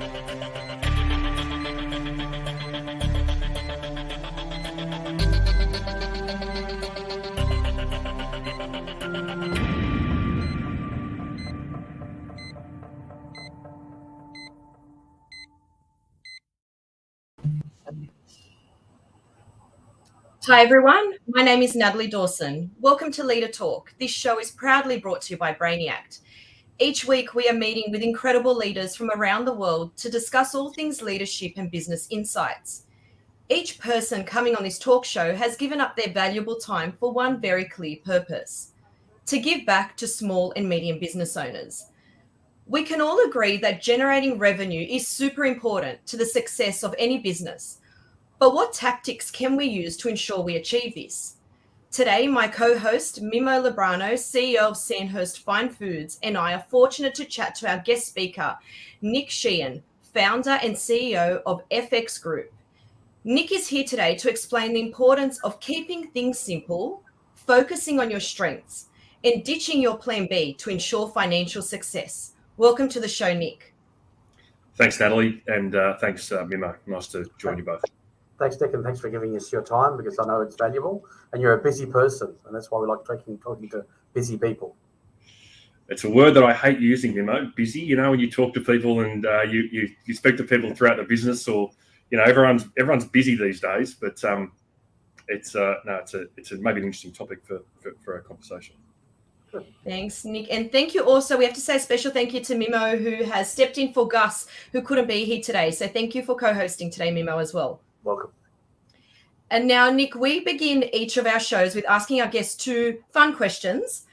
Hi everyone, my name is Natalie Dawson. Welcome to Leader Talk. This show is proudly brought to you by Brainiact. Each week we are meeting with incredible leaders from around the world to discuss all things leadership and business insights. Each person coming on this talk show has given up their valuable time for one very clear purpose: to give back to small and medium business owners. We can all agree that generating revenue is super important to the success of any business. But what tactics can we use to ensure we achieve this? Today, my co-host, Mimo Librano, CEO of Sandhurst Fine Foods, and I are fortunate to chat to our guest speaker, Nick Sheehan, founder and CEO of FX Group. Nick is here today to explain the importance of keeping things simple, focusing on your strengths, and ditching your plan B to ensure financial success. Welcome to the show, Nick. Thanks, Natalie, and thanks, Mimo. Nice to join you both. Thanks, Nick, and thanks for giving us your time, because I know it's valuable, and you're a busy person, and that's why we like talking to busy people. It's a word that I hate using, Mimo. Busy, when you talk to people and you speak to people throughout the business, or everyone's busy these days. But it's maybe an interesting topic for a conversation. Thanks, Nick. And thank you also. We have to say a special thank you to Mimo, who has stepped in for Gus, who couldn't be here today. So thank you for co-hosting today, Mimo, as well. Welcome. And now, Nick, we begin each of our shows with asking our guests two fun questions.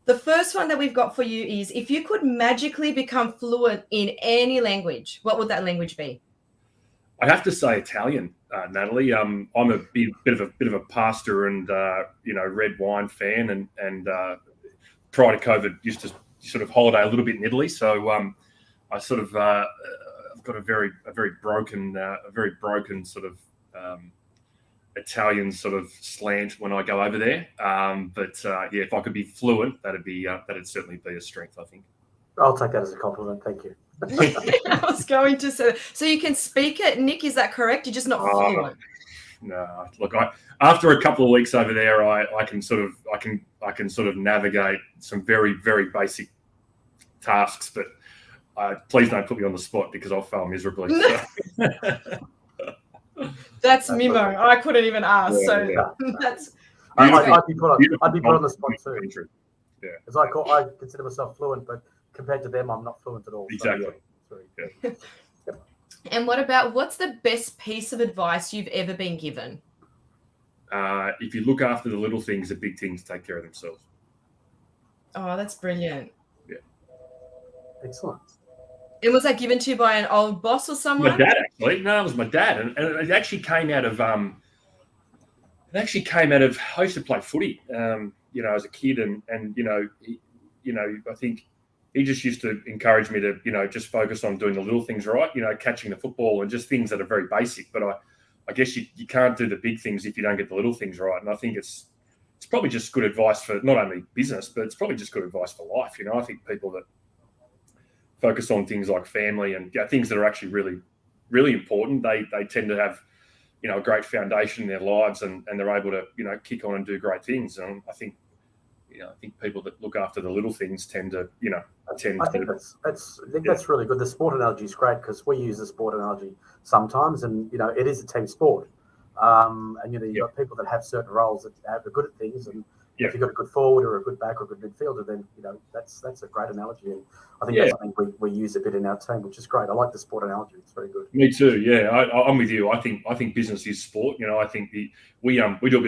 The first one that we've got for you is, if you could magically become fluent in any language, what would that language be? I have to say Italian, Natalie. I'm a bit of a pasta and red wine fan, and prior to COVID, used to sort of holiday a little bit in Italy. So I sort of I've got a very broken sort of Italian sort of slant when I go over there. If I could be fluent, that'd certainly be a strength, I think. I'll take that as a compliment. Thank you. I was going to say, so you can speak it, Nick, is that correct? You're just not fluent. No, look, after a couple of weeks over there, I can sort of navigate some very, very basic tasks, but please don't put me on the spot, because I'll fail miserably. That's Mimo. I couldn't even ask. That's. I'd be put on the spot too. Yeah. Because I consider myself fluent, but compared to them, I'm not fluent at all. Exactly. So, yeah. And what's the best piece of advice you've ever been given? If you look after the little things, the big things take care of themselves. Oh, that's brilliant. Yeah. Excellent. And was that given to you by an old boss or someone? My dad, actually. No, it was my dad, and it actually came out of. I used to play footy, as a kid, and I think he just used to encourage me to, just focus on doing the little things right, catching the football and just things that are very basic. But I guess you can't do the big things if you don't get the little things right. And I think it's probably just good advice for not only business, but it's probably just good advice for life. I think people that focus on things like family and things that are actually really, really important, they tend to have, a great foundation in their lives, and they're able to, kick on and do great things. And I think people that look after the little things tend to, I think that's really good. The sport analogy is great, because we use the sport analogy sometimes, and it is a team sport. And you've got people that have certain roles that are good at things, and if you've got a good forward or a good back or a good midfielder, then that's a great analogy. And I think that's something we use a bit in our team, which is great. I like the sport analogy; it's very good. Me too. Yeah, I'm with you. I think business is sport. I think we do a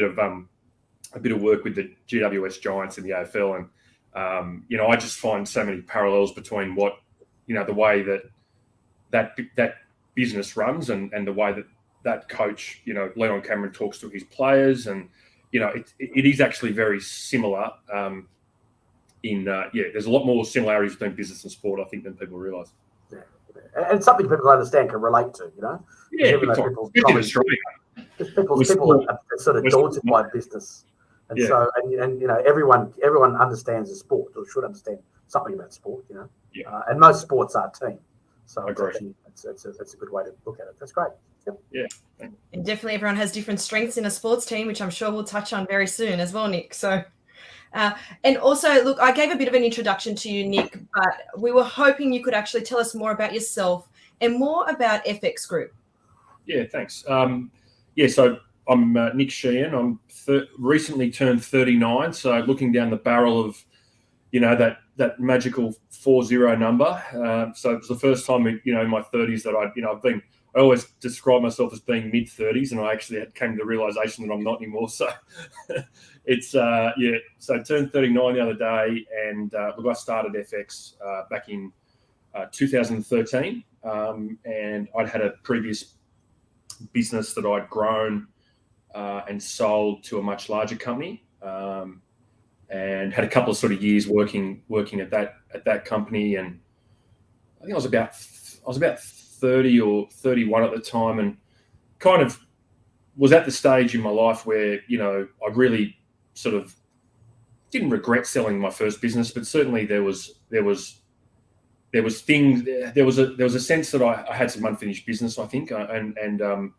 bit of work with the GWS Giants in the AFL, and I just find so many parallels between what the way that business runs and the way that coach, Leon Cameron, talks to his players, and it is actually very similar. There's a lot more similarities between business and sport, I think, than people realise. Yeah. And it's something people understand, can relate to, Yeah, people are sort of daunted by business. And so everyone understands the sport, or should understand something about sport, and most sports are team. So it's actually it's a good way to look at it. That's great. Yep. Yeah. And definitely everyone has different strengths in a sports team, which I'm sure we'll touch on very soon as well, Nick. So, and also, look, I gave a bit of an introduction to you, Nick, but we were hoping you could actually tell us more about yourself and more about FX Group. Yeah, thanks. So I'm Nick Sheehan. I'm recently turned 39, so looking down the barrel of, that magical 40 number. So it was the first time, in my 30s that I always describe myself as being mid 30s, and I actually came to the realization that I'm not anymore. So it's So I turned 39 the other day, and look, I started FX back in 2013, and I'd had a previous business that I'd grown and sold to a much larger company, and had a couple of sort of years working at that company, and I think I was about 30 or 31 at the time, and kind of was at the stage in my life where I really sort of didn't regret selling my first business, but certainly there was a sense that I had some unfinished business, I think, so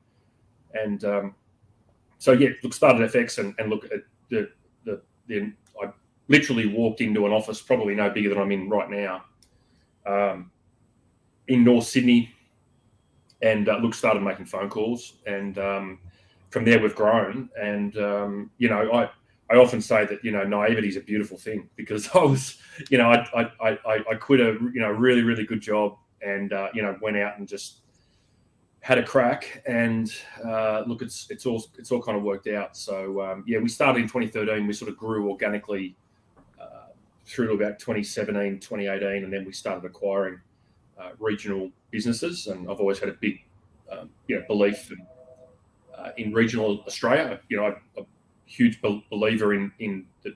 yeah, look, started FX and look at I literally walked into an office probably no bigger than I'm in right now, in North Sydney, and started making phone calls, and from there we've grown, and I often say that naivety is a beautiful thing, because I was I quit a really, really good job, and went out and just had a crack, and look, it's all kind of worked out. So we started in 2013. We sort of grew organically through to about 2017, 2018, and then we started acquiring regional businesses. And I've always had a big belief in regional Australia. I'm a huge believer in the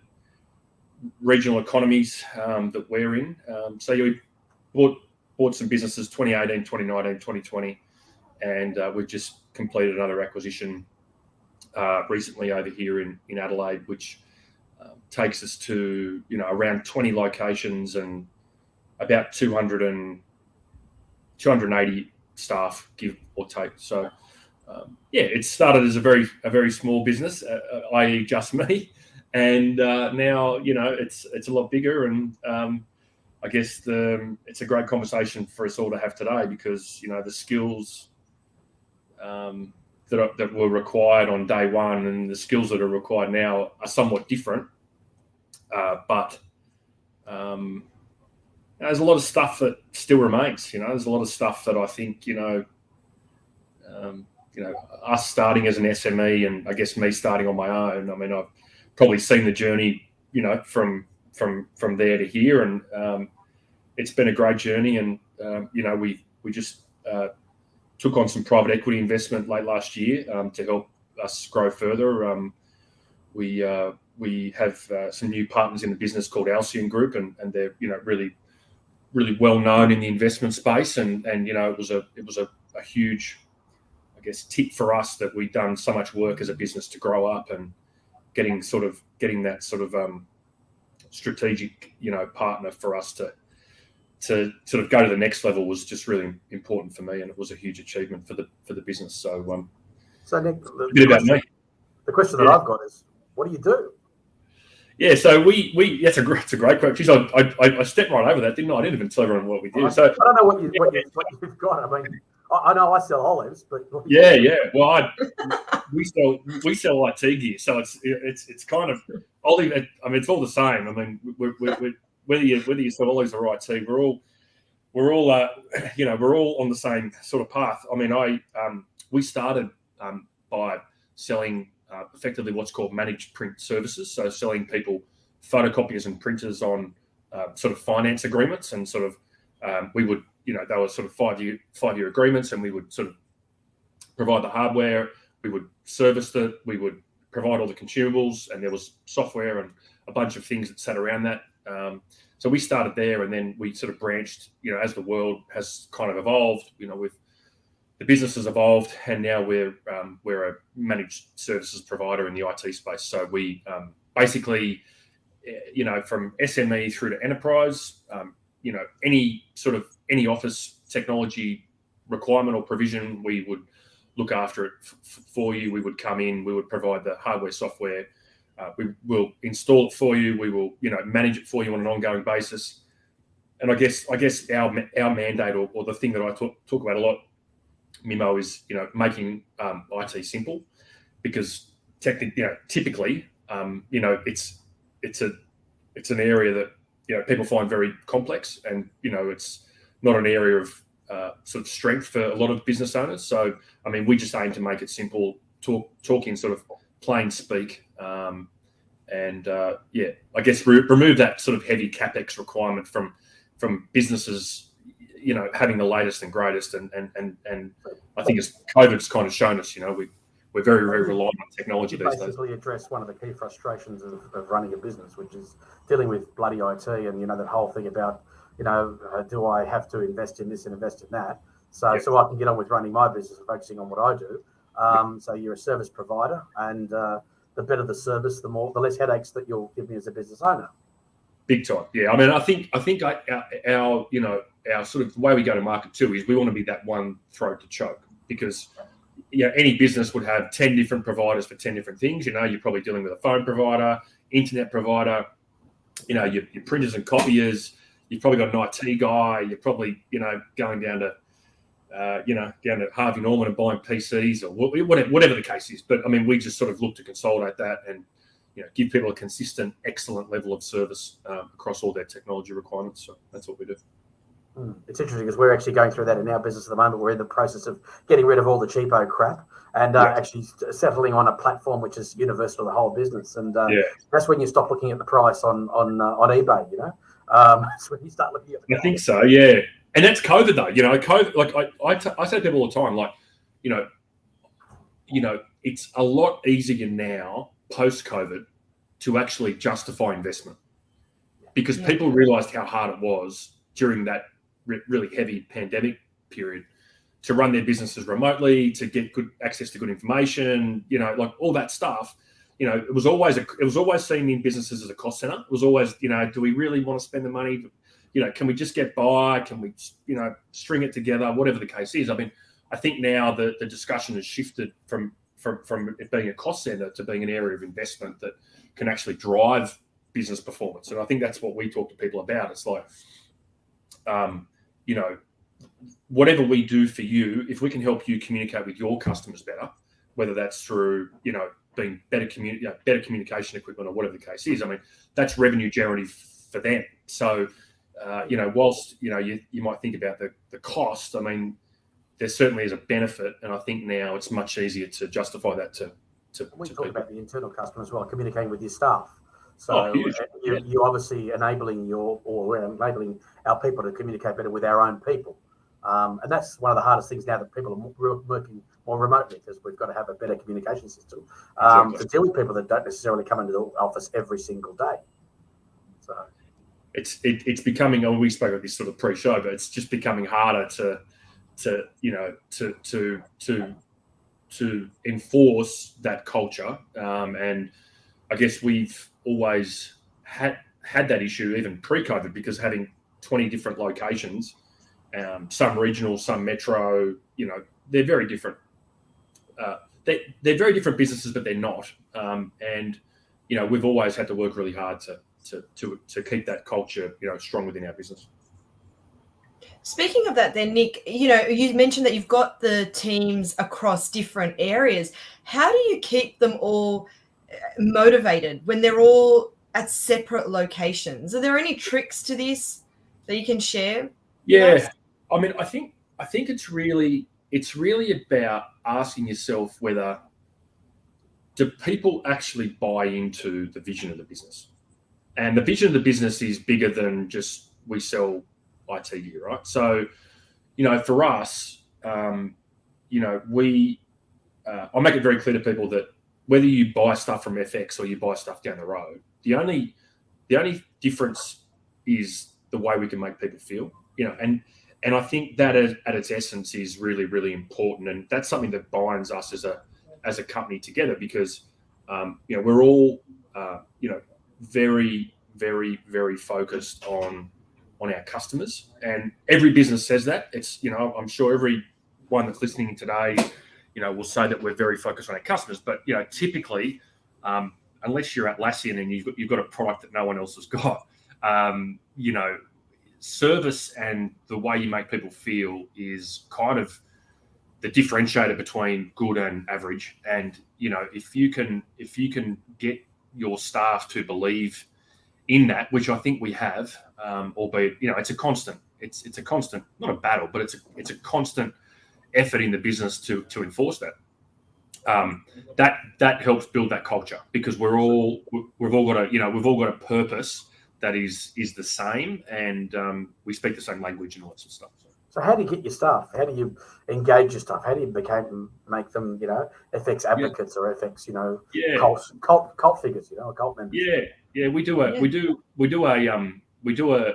regional economies that we're in. So we bought some businesses 2018, 2019, 2020. And we've just completed another acquisition recently over here in Adelaide, which takes us to around 20 locations and about 280 staff, give or take. So it started as a very small business, i.e. just me, and now it's a lot bigger, and I guess it's a great conversation for us all to have today, because the skills that were required on day one and the skills that are required now are somewhat different, but there's a lot of stuff that still remains. There's a lot of stuff that I think us starting as an SME, and I guess me starting on my own. I mean, I've probably seen the journey from there to here, and it's been a great journey. And we just took on some private equity investment late last year to help us grow further. We have some new partners in the business called Alcyon Group, and they're really, really well known in the investment space. And it was a huge, I guess, tip for us that we'd done so much work as a business to grow up, and getting that sort of strategic partner for us to sort of go to the next level was just really important for me, and it was a huge achievement for the business. So Nick, the question that I've got is, what do you do? Yeah, so it's a great question. I stepped right over that, didn't I? I didn't even tell everyone what we do. So I don't know what you've got. I mean, I know I sell olives, but yeah. Well, we sell IT gear, so it's kind of olive. I mean, it's all the same. I mean, we're whether you sell olives or IT, we're all we're all on the same sort of path. I mean, we started by selling effectively what's called managed print services, so selling people photocopiers and printers on sort of finance agreements, and sort of we would they were sort of 5-year agreements, and we would sort of provide the hardware, we would service it, we would provide all the consumables, and there was software and a bunch of things that sat around that. So we started there, and then we sort of branched, as the world has kind of evolved, with the business has evolved, and now we're a managed services provider in the IT space. So we basically, from SME through to enterprise, any office technology requirement or provision, we would look after it for you. We would come in, we would provide the hardware, software. We will install it for you. We will, manage it for you on an ongoing basis. And I guess our mandate or the thing that I talk about a lot, Mimo, is making IT simple, because typically it's an area that people find very complex, and it's not an area of sort of strength for a lot of business owners. So I mean, we just aim to make it simple, talking sort of plain speak, and I guess remove that sort of heavy capex requirement from businesses, having the latest and greatest. And I think as COVID's kind of shown us, we're very, very reliant on technology these days. Basically address one of the key frustrations of running a business, which is dealing with bloody IT, and that whole thing about do I have to invest in this and invest in that, so I can get on with running my business and focusing on what I do. So you're a service provider, and the better the service, the less headaches that you'll give me as a business owner. Big time, yeah. I mean, I think our sort of the way we go to market too is we want to be that one throat to choke, because any business would have 10 different providers for 10 different things. You're probably dealing with a phone provider, internet provider, your printers and copiers. You've probably got an IT guy. You're probably going down to Harvey Norman and buying PCs or whatever the case is. But I mean, we just sort of look to consolidate that and give people a consistent, excellent level of service across all their technology requirements. So that's what we do. It's interesting because we're actually going through that in our business at the moment. We're in the process of getting rid of all the cheapo crap and actually settling on a platform which is universal to the whole business. And that's when you stop looking at the price on eBay. That's when you start looking at the I think so, yeah. And that's COVID though. COVID. Like I say to people all the time, like it's a lot easier now post COVID to actually justify investment, because people realised how hard it was during that really heavy pandemic period to run their businesses remotely, to get good access to good information, like all that stuff. It was always seen in businesses as a cost center. It was always, do we really want to spend the money? Can we just get by? Can we, string it together? Whatever the case is. I mean, I think now the discussion has shifted from it being a cost center to being an area of investment that can actually drive business performance. And I think that's what we talk to people about. It's like, whatever we do for you, if we can help you communicate with your customers better, whether that's through, being better communication equipment or whatever the case is, I mean, that's revenue generative for them. So, whilst, you might think about the cost, I mean, there certainly is a benefit. And I think now it's much easier to justify that to we to talk people. about the internal customer as well, communicating with your staff. So Huge. you're obviously enabling we're enabling our people to communicate better with our own people. And that's one of the hardest things now, that people are working more remotely, because we've got to have a better communication system to deal with people that don't necessarily come into the office every single day. So It's becoming, we spoke about this sort of pre-show, but it's just becoming harder to enforce that culture. And I guess we've always had that issue even pre-COVID, because having 20 different locations, some regional, some metro, they're very different. They're very different businesses, but they're not. And we've always had to work really hard to keep that culture, strong within our business. Speaking of that then, Nick, you mentioned that you've got the teams across different areas. How do you keep them all motivated when they're all at separate locations? Are there any tricks to this that you can share? Yeah, I mean, I think it's really about asking yourself whether do people actually buy into the vision of the business, and the vision of the business is bigger than just we sell IT gear, right? So, for us, I'll make it very clear to people that whether you buy stuff from FX or you buy stuff down the road, the only difference is the way we can make people feel, and I think that at its essence is really, really important, and that's something that binds us as a company together, because we're all very, very, very focused on on our customers. And every business says that. It's, I'm sure everyone that's listening today, will say that we're very focused on our customers. But, typically, unless you're Atlassian and you've got a product that no one else has got, service and the way you make people feel is kind of the differentiator between good and average. And, if you can get your staff to believe in that, which I think we have, albeit, it's a constant, it's a constant, not a battle, but it's a constant effort in the business to enforce that. That helps build that culture, because we've all got a purpose that is the same, and we speak the same language and all that sort of stuff. So how do you get your staff? How do you engage your staff? How do you make them, FX advocates or FX, cult figures, cult members? Yeah. We do a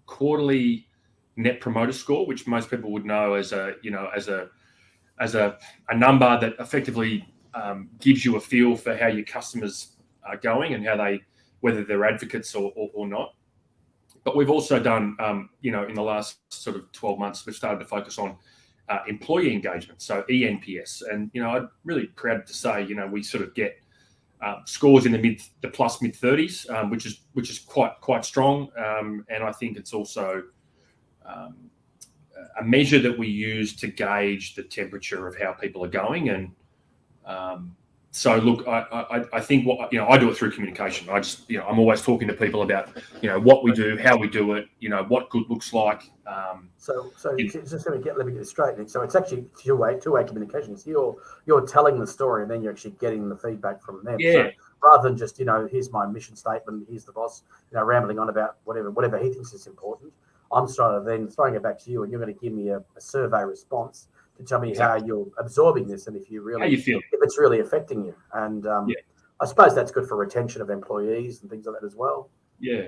quarterly net promoter score, which most people would know as a number that effectively gives you a feel for how your customers are going and whether they're advocates or not. But we've also done, in the last sort of 12 months, we've started to focus on employee engagement, so ENPS. And, I'm really proud to say, we sort of get scores in the plus mid 30s, which is quite strong. And I think it's also a measure that we use to gauge the temperature of how people are going. And so, look, I think I do it through communication. I'm always talking to people about, what we do, how we do it, what good looks like. So just let me get this straight, Nick. So it's actually two-way communication. So you're telling the story, and then you're actually getting the feedback from them. Yeah. So rather than just, here's my mission statement, here's the boss, rambling on about whatever he thinks is important. I'm sort of then throwing it back to you, and you're going to give me a survey response to tell me how you're absorbing this, and if how you feel, if it's really affecting you. And I suppose that's good for retention of employees and things like that as well. Yeah,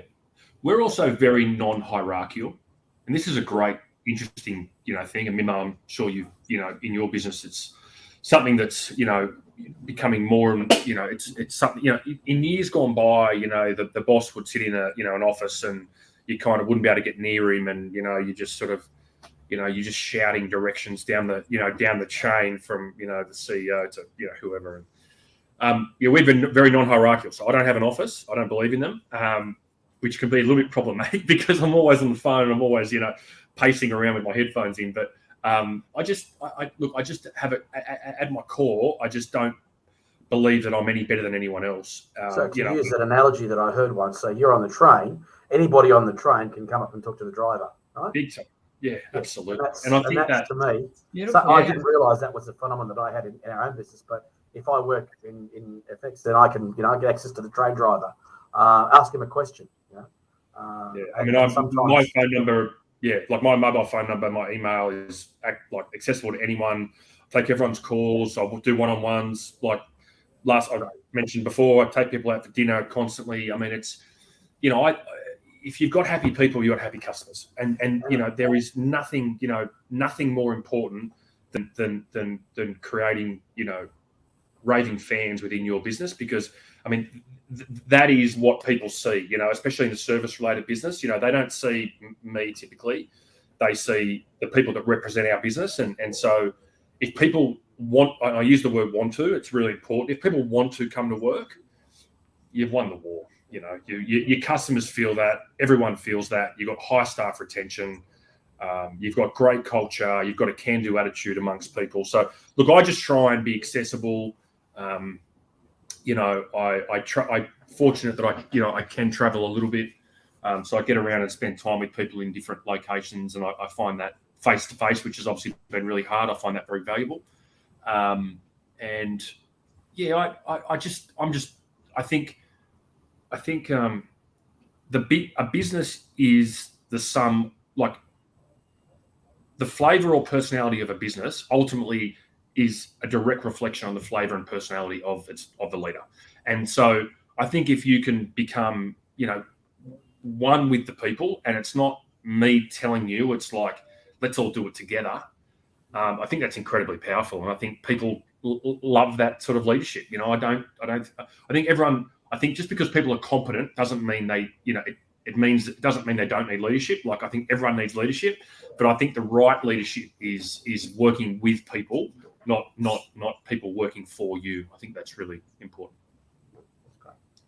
we're also very non-hierarchical, and this is a great, interesting, thing. And Mimo, I'm sure in your business, it's something that's becoming more, and it's something, in years gone by, the boss would sit in an office, and you kind of wouldn't be able to get near him, and you just sort of, you're just shouting directions down the chain from the CEO to whoever. And we've been very non-hierarchical. So I don't have an office. I don't believe in them, which can be a little bit problematic because I'm always on the phone. I'm always pacing around with my headphones in. But I just have it at my core. I just don't believe that I'm any better than anyone else. So to use that analogy that I heard once, so you're on the train. Anybody on the train can come up and talk to the driver, right? Big time. Yeah, absolutely. And I think that's to me. So I didn't realise that was a phenomenon that I had in our own business. But if I work in FX, then I can get access to the train driver, ask him a question. My phone number, like my mobile phone number, my email is accessible to anyone. I take everyone's calls. I'll do one-on-ones. Like I mentioned before, I take people out for dinner constantly. I mean, it's if you've got happy people, you've got happy customers, and there is nothing more important than creating raving fans within your business, because I mean that is what people see, especially in the service related business. They don't see me typically, they see the people that represent our business, and so if people want, I use the word want to, it's really important. If people want to come to work, you've won the war. Your customers feel that, everyone feels that. You've got high staff retention, you've got great culture, you've got a can-do attitude amongst people. So, look, I just try and be accessible. I'm fortunate that I can travel a little bit, so I get around and spend time with people in different locations, and I find that face-to-face, which has obviously been really hard, I find that very valuable. I think a business is the sum, like the flavor or personality of a business ultimately is a direct reflection on the flavor and personality of the leader. And so I think if you can become, one with the people, and it's not me telling you, it's like, let's all do it together. I think that's incredibly powerful. And I think people love that sort of leadership. I think just because people are competent doesn't mean they, it doesn't mean they don't need leadership. Like, I think everyone needs leadership, but I think the right leadership is working with people, not people working for you. I think that's really important.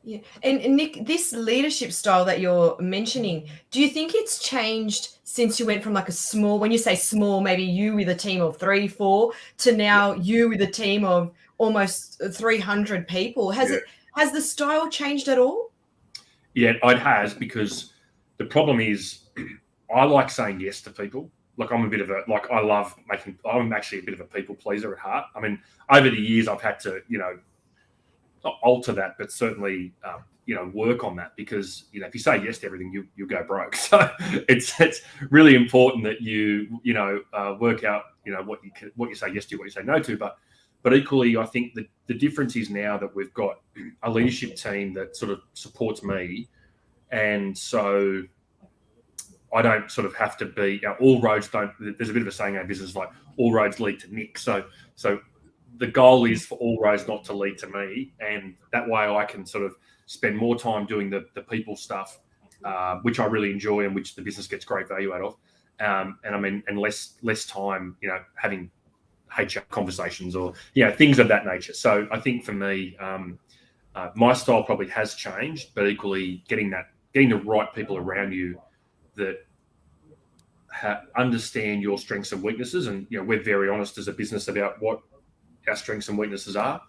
Yeah. And Nick, this leadership style that you're mentioning, do you think it's changed since you went from like a small, when you say small, maybe you with a team of 3, 4, to now you with a team of almost 300 people? Has the style changed at all? Yeah, it has, because the problem is I like saying yes to people. Like, I'm actually a bit of a people pleaser at heart. I mean, over the years, I've had to, not alter that, but certainly, work on that, because, if you say yes to everything, you'll go broke. So it's really important that you work out, what you say yes to, what you say no to. But equally, I think that the difference is now that we've got a leadership team that sort of supports me. And so I don't sort of have to be, all roads don't, there's a bit of a saying in our business, like, all roads lead to Nick. So the goal is for all roads not to lead to me. And that way I can sort of spend more time doing the people stuff, which I really enjoy and which the business gets great value out of. And less time, having HR conversations or, things of that nature. So I think for me, my style probably has changed, but equally getting the right people around you that understand your strengths and weaknesses. And, we're very honest as a business about what our strengths and weaknesses are.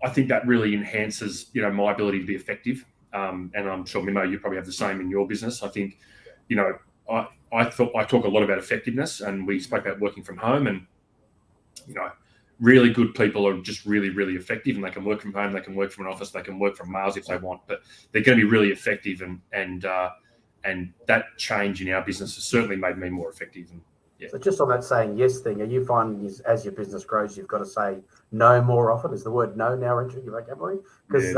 I think that really enhances, my ability to be effective. And I'm sure, Mimo, you probably have the same in your business. I think, I talk a lot about effectiveness, and we spoke about working from home, and, really good people are just really, really effective, and they can work from home, they can work from an office, they can work from Mars if they want, but they're going to be really effective. And that change in our business has certainly made me more effective. And, yeah. So just on that saying yes thing, are you finding as your business grows, you've got to say no more often? Is the word no now entering your vocabulary? Because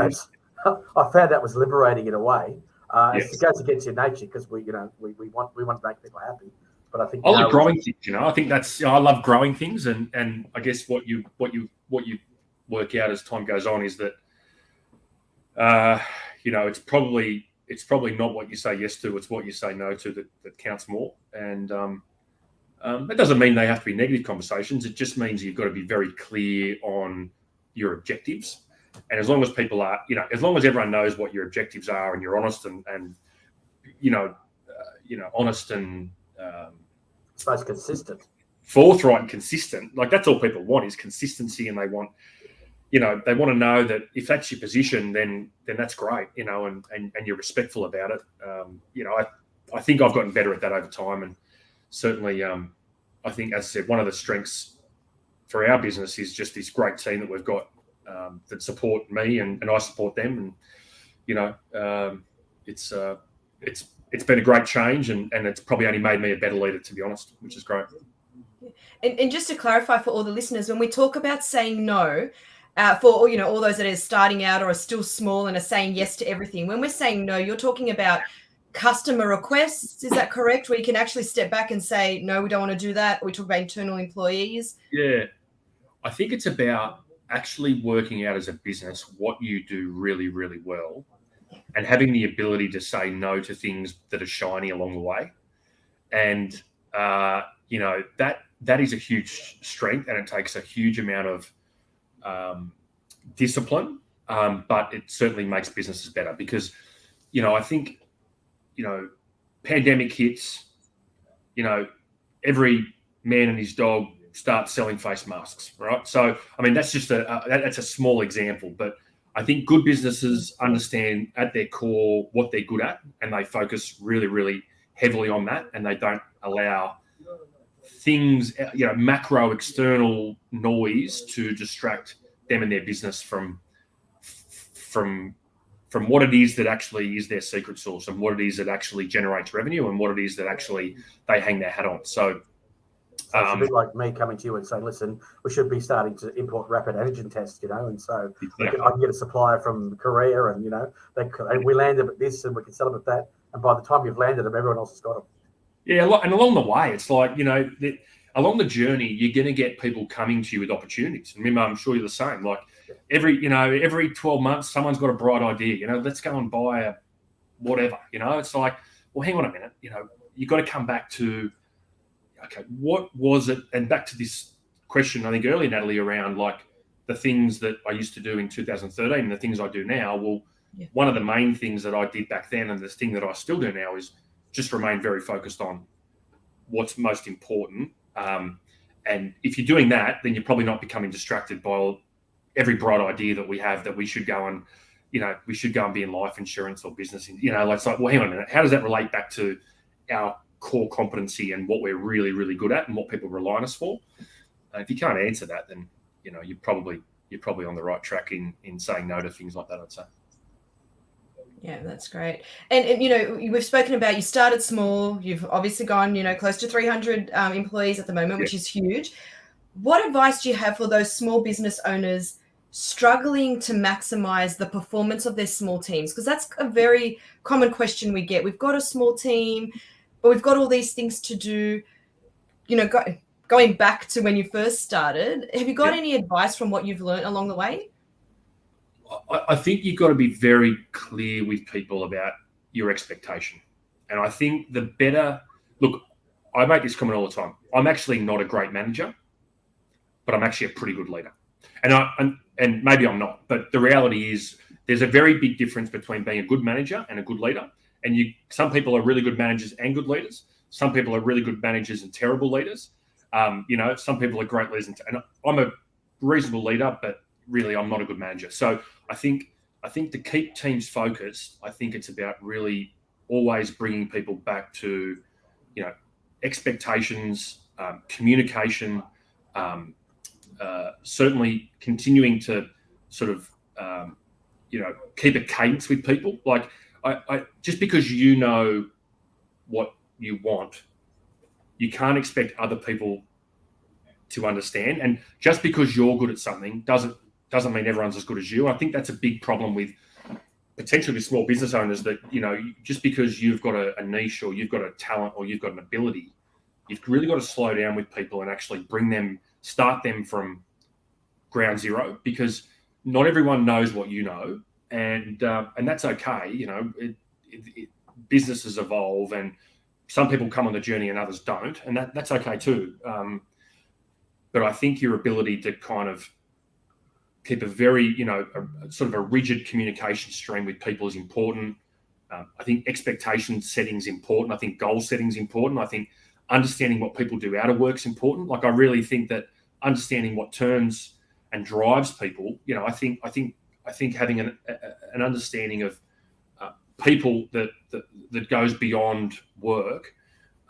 I found that was liberating in a way. It goes against your nature, because we want to make people happy. But I think I like growing things. I think that's, I love growing things, and I guess what you work out as time goes on is that it's probably not what you say yes to, it's what you say no to that counts more. And that doesn't mean they have to be negative conversations. It just means you've got to be very clear on your objectives. And as long as people are, as long as everyone knows what your objectives are, and you're honest and honest and I suppose consistent, forthright and consistent, like, that's all people want is consistency. And they want, they want to know that if that's your position, then that's great, and you're respectful about it. I think I've gotten better at that over time. And certainly, I think, as I said, one of the strengths for our business is just this great team that we've got that support me, and I support them. And, it's been a great change, and it's probably only made me a better leader, to be honest, which is great. And just to clarify for all the listeners, when we talk about saying no, for all those that are starting out or are still small and are saying yes to everything, when we're saying no, you're talking about customer requests, is that correct? Where you can actually step back and say, no, we don't want to do that. Or we talk about internal employees. Yeah, I think it's about actually working out as a business what you do really, really well, and having the ability to say no to things that are shiny along the way. And, that is a huge strength, and it takes a huge amount of discipline, but it certainly makes businesses better, because, I think, pandemic hits, every man and his dog start selling face masks, right? So, I mean, that's just that's a small example, but I think good businesses understand at their core what they're good at, and they focus really, really heavily on that, and they don't allow things, macro external noise to distract them and their business from what it is that actually is their secret sauce, and what it is that actually generates revenue, and what it is that actually they hang their hat on. So it's a bit like me coming to you and saying, listen, we should be starting to import rapid antigen tests, and so exactly. I can get a supplier from Korea, and, we land them at this, and we can sell them at that. And by the time you've landed them, everyone else has got them. Yeah, and along the way, it's like, along the journey, you're going to get people coming to you with opportunities. And Mimo, I'm sure you're the same. Like every 12 months, someone's got a bright idea. Let's go and buy whatever. It's like, well, hang on a minute. You've got to come back to, okay, what was it? And back to this question, I think earlier, Natalie, around like the things that I used to do in 2013 and the things I do now. Well, one of the main things that I did back then and the thing that I still do now is just remain very focused on what's most important. And if you're doing that, then you're probably not becoming distracted by every bright idea that we have that we should go and, we should go and be in life insurance or business. It's like, well, hang on a minute. How does that relate back to our core competency and what we're really, really good at and what people rely on us for? If you can't answer that, then, you're probably on the right track in saying no to things like that, I'd say. Yeah, that's great. And we've spoken about, you started small, you've obviously gone, close to 300 employees at the moment, which is huge. What advice do you have for those small business owners struggling to maximize the performance of their small teams? Because that's a very common question we get. We've got a small team, but we've got all these things to do. Going back to when you first started, have you got any advice from what you've learned along the way? I think you've got to be very clear with people about your expectation. And I think the better, look, I make this comment all the time. I'm actually not a great manager, but I'm actually a pretty good leader. And maybe I'm not, but the reality is there's a very big difference between being a good manager and a good leader. And some people are really good managers and good leaders. Some people are really good managers and terrible leaders. Some people are great leaders, and I'm a reasonable leader, but really I'm not a good manager. So I think to keep teams focused, I think it's about really always bringing people back to, expectations, communication, certainly continuing to sort of, keep a cadence with people. Like I just because you know what you want, you can't expect other people to understand. And just because you're good at something doesn't mean everyone's as good as you. I think that's a big problem with potentially with small business owners that, just because you've got a niche or you've got a talent or you've got an ability, you've really got to slow down with people and actually start them from ground zero, because not everyone knows what you know. And that's okay. Businesses evolve and some people come on the journey and others don't. And that's okay too. But I think your ability to kind of keep a very, sort of a rigid communication stream with people is important. I think expectation setting is important. I think goal setting is important. I think understanding what people do out of work is important. Like I really think that understanding what turns and drives people, I think having an understanding of people that goes beyond work,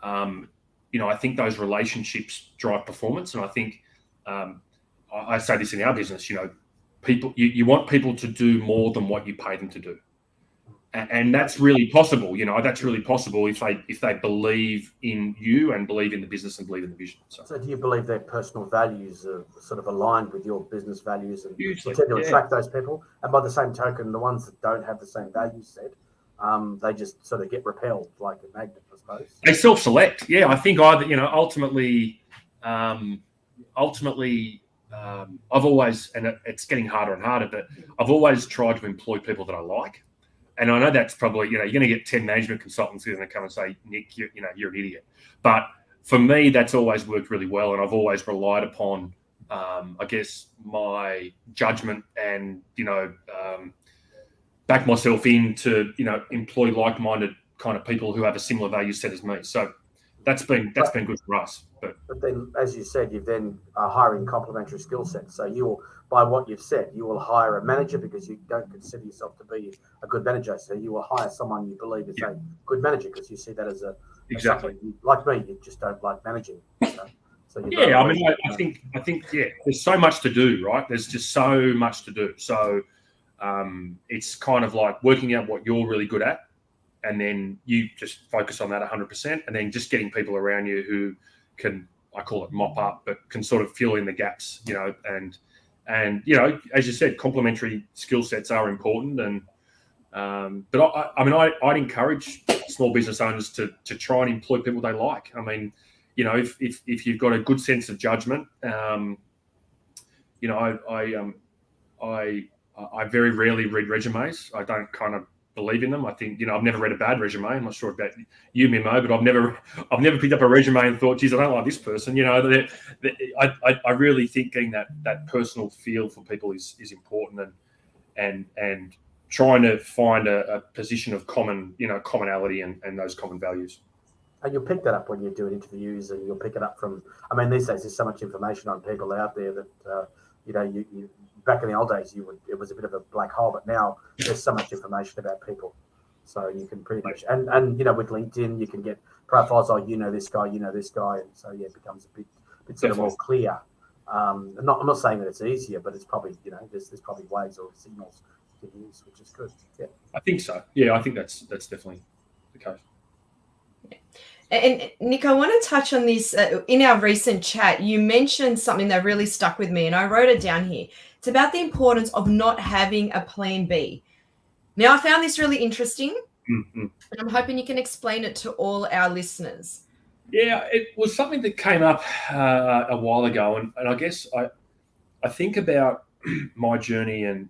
I think those relationships drive performance. And I think I say this in our business, people, you want people to do more than what you pay them to do. And that's really possible. That's really possible if they believe in you and believe in the business and believe in the vision. So do you believe their personal values are sort of aligned with your business values and hugely, tend to attract those people? And by the same token, the ones that don't have the same value set, they just sort of get repelled like a magnet, I suppose. They self-select. Yeah, I think ultimately, I've always, and it's getting harder and harder, but I've always tried to employ people that I like. And I know that's probably, you're going to get 10 management consultants who are going to come and say, Nick, you're an idiot. But for me, that's always worked really well. And I've always relied upon, I guess, my judgment and, back myself in to, employ like-minded kind of people who have a similar value set as me. So that's been good for us. But then, as you said, you've then hiring complementary skill sets. So you will, by what you've said, you will hire a manager because you don't consider yourself to be a good manager. So you will hire someone you believe is a good manager because you see that as exactly like me. You just don't like managing. So I think there's so much to do, right? There's just so much to do. So it's kind of like working out what you're really good at, and then you just focus on that 100%, and then just getting people around you who can, I call it mop up, but can sort of fill in the gaps, and as you said, complementary skill sets are important. And but I'd encourage small business owners to try and employ people they like. I mean, if you've got a good sense of judgment, I very rarely read resumes. I don't kind of believe in them. I think, I've never read a bad resume. I'm not sure about you, Mimo, but I've never picked up a resume and thought, geez, I don't like this person. I really think getting that personal feel for people is important, and trying to find a position of commonality and those common values. And you'll pick that up when you're doing interviews, and you'll pick it up from, these days there's so much information on people out there that, you back in the old days, it was a bit of a black hole, but now there's so much information about people. So you can pretty much, and with LinkedIn, you can get profiles, this guy, and so it becomes a bit sort of more clear. I'm not saying that it's easier, but it's probably, there's probably ways or signals you can use, which is good. Yeah. I think so. Yeah, I think that's definitely the case. And Nick, I want to touch on this. In our recent chat, you mentioned something that really stuck with me, and I wrote it down here. It's about the importance of not having a plan B. Now, I found this really interesting, and I'm hoping you can explain it to all our listeners. Yeah, it was something that came up a while ago, and I guess I think about my journey and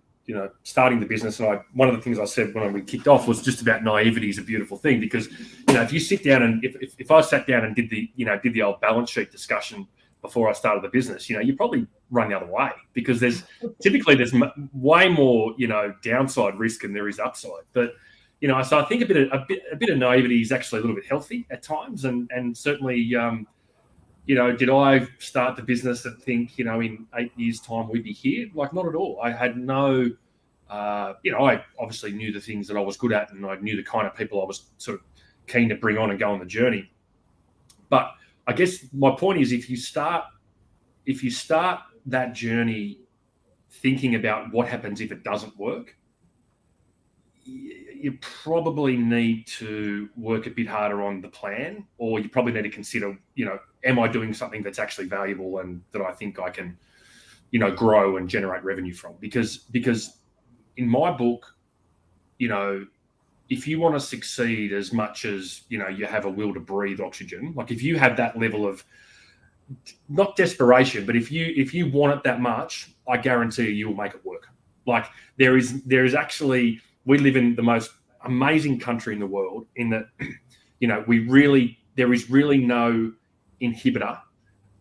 starting the business. And one of the things I said when we kicked off was just about naivety is a beautiful thing, because if you sit down and if I sat down and did the old balance sheet discussion before I started the business, you probably run the other way, because there's way more downside risk than there is upside. But so I think a bit of naivety is actually a little bit healthy at times, and certainly did I start the business and think, in 8 years' time we'd be here? Like, not at all. I had no, I obviously knew the things that I was good at, and I knew the kind of people I was sort of keen to bring on and go on the journey. But I guess my point is, if you start that journey thinking about what happens if it doesn't work, you probably need to work a bit harder on the plan, or you probably need to consider, am I doing something that's actually valuable and that I think I can, grow and generate revenue from? Because in my book, if you want to succeed as much as, you have a will to breathe oxygen, like if you have that level of not desperation, but if you want it that much, I guarantee you will make it work. Like there is actually, we live in the most amazing country in the world, in that, there is really no inhibitor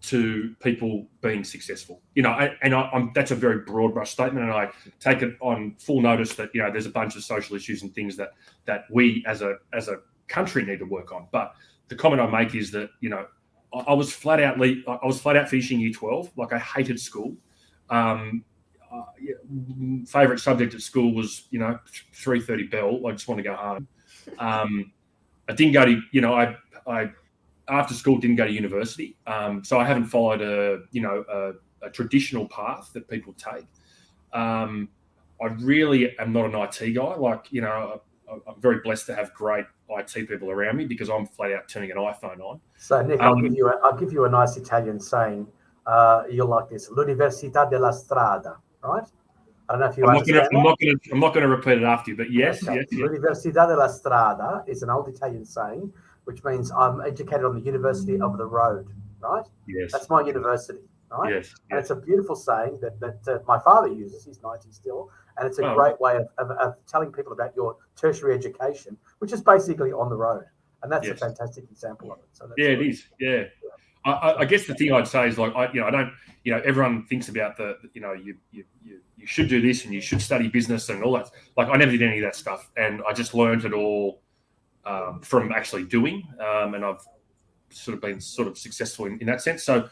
to people being successful. I'm that's a very broad brush statement, and I take it on full notice that there's a bunch of social issues and things that we as a country need to work on. But the comment I make is that I was flat out finishing year 12. Like, I hated school. Favorite subject at school was 3:30 bell. I just want to go home. I didn't go to I after school didn't go to university, so I haven't followed a traditional path that people take. I really am not an IT guy. Like, I'm very blessed to have great IT people around me, because I'm flat out turning an iPhone on. So Nick, I'll give you a nice Italian saying. You'll like this: l'Università della Strada, right? I don't know if you understand. I'm not going to repeat it after you, but yes. Okay. Yes. L'Università della Strada is an old Italian saying, which means I'm educated on the University of the Road, right? Yes. That's my university, right? Yes. And it's a beautiful saying that my father uses. He's 90 still, and it's a great way of telling people about your tertiary education, which is basically on the road, and that's a fantastic example of it. So that's it is. Yeah. I guess the thing I'd say is, like, I don't, everyone thinks about you should do this and you should study business and all that. Like, I never did any of that stuff, and I just learned it all from actually doing, and I've sort of been sort of successful in that sense. So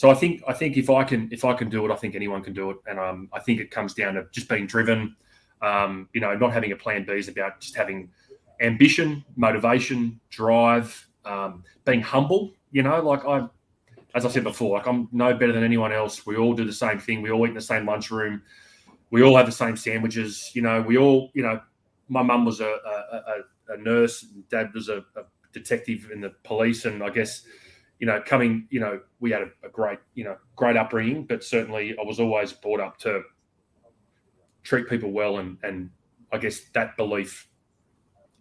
I think if I can do it, I think anyone can do it, and I think it comes down to just being driven. Not having a plan B is about just having ambition, motivation, drive, being humble. As I said before, like, I'm no better than anyone else. We all do the same thing. We all eat in the same lunchroom. We all have the same sandwiches. We all, my mum was a nurse, and Dad was a detective in the police. And I guess, we had a great upbringing, but certainly I was always brought up to treat people well. And I guess that belief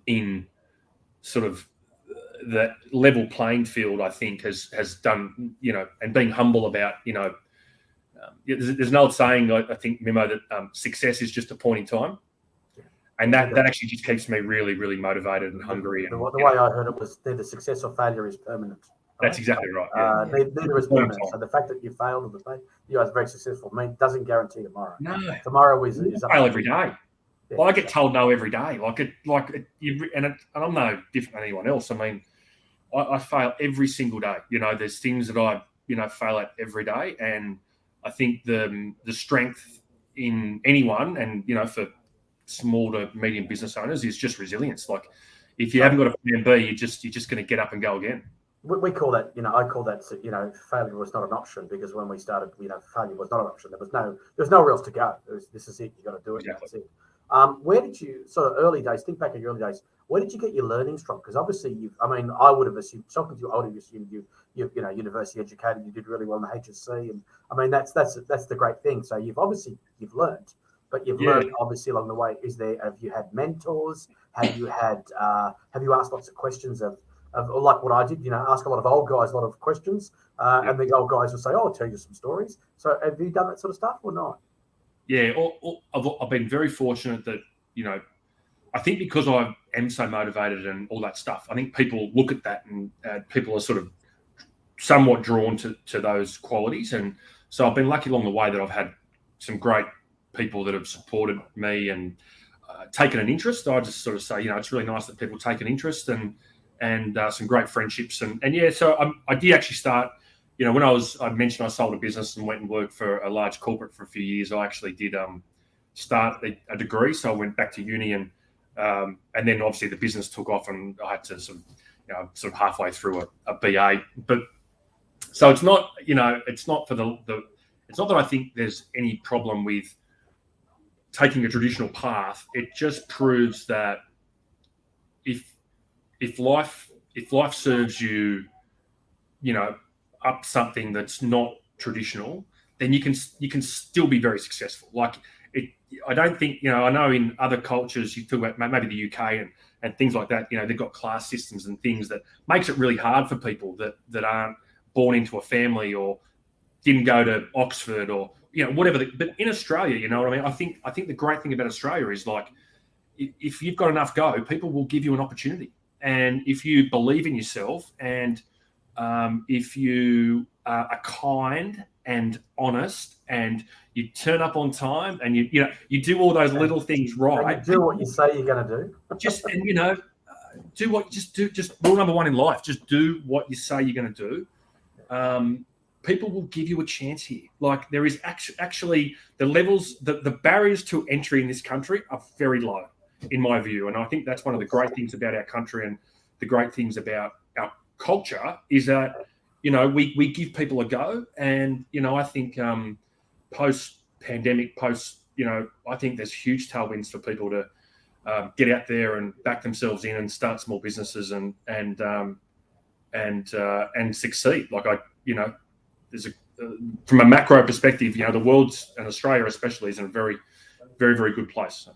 in sort of the level playing field, I think, has done, and being humble about, there's an old saying, I think, Mimo, that success is just a point in time. And that actually just keeps me really, really motivated and hungry. The way I heard it was either success or failure is permanent. Right? That's exactly right. Yeah. Neither is permanent. So the fact that you failed or the fact you guys are very successful doesn't guarantee tomorrow. No. Tomorrow is fail every day. Yeah, well, I get told no every day. And I'm no different than anyone else. I mean, I fail every single day. There's things that I fail at every day, and I think the strength in anyone, and for small to medium business owners, is just resilience. Like, if you haven't got a plan B, you're just going to get up and go again. We call that, I call that, failure was not an option, because when we started, failure was not an option. There was nowhere else to go. This is it. You got to do it. Exactly. That's it. Where did you early days? Think back in your early days. Where did you get your learnings from? Because obviously, I would have assumed, talking to you, I would have assumed you university educated. You did really well in the HSC, and that's the great thing. So you've learned, but you've learned obviously along the way. Have you had mentors? Have you asked lots of questions of like what I did? Ask a lot of old guys a lot of questions, and the old guys will say, "Oh, I'll tell you some stories." So have you done that sort of stuff or not? Yeah, I've been very fortunate that, I think because I am so motivated and all that stuff, I think people look at that and people are sort of somewhat drawn to those qualities. And so I've been lucky along the way that I've had some great people that have supported me and taken an interest. I just sort of say, it's really nice that people take an interest and some great friendships. And so I did actually start, when I mentioned I sold a business and went and worked for a large corporate for a few years, I actually did start a degree. So I went back to uni and then obviously the business took off and I had to sort of halfway through a BA. But so it's not, it's not for it's not that I think there's any problem with taking a traditional path. It just proves that if life serves you, up something that's not traditional, then you can still be very successful. Like I don't think, I know in other cultures, you talk about maybe the UK and things like that, they've got class systems and things that makes it really hard for people that aren't born into a family or didn't go to Oxford or, whatever. But in Australia, you know what I mean? I think the great thing about Australia is, like, if you've got enough go, people will give you an opportunity. And if you believe in yourself and if you are kind and honest and you turn up on time and you do all those little things right. And you do what you say you're going to do. Just rule number one in life. Just do what you say you're going to do. People will give you a chance here. Like, there is actually the levels, the barriers to entry in this country are very low, in my view. And I think that's one of the great things about our country and the great things about our culture is that, we give people a go. And, I think post-pandemic, I think there's huge tailwinds for people to get out there and back themselves in and start small businesses and succeed. Like, there's from a macro perspective, the world's, and Australia especially, is in a very, very, very good place.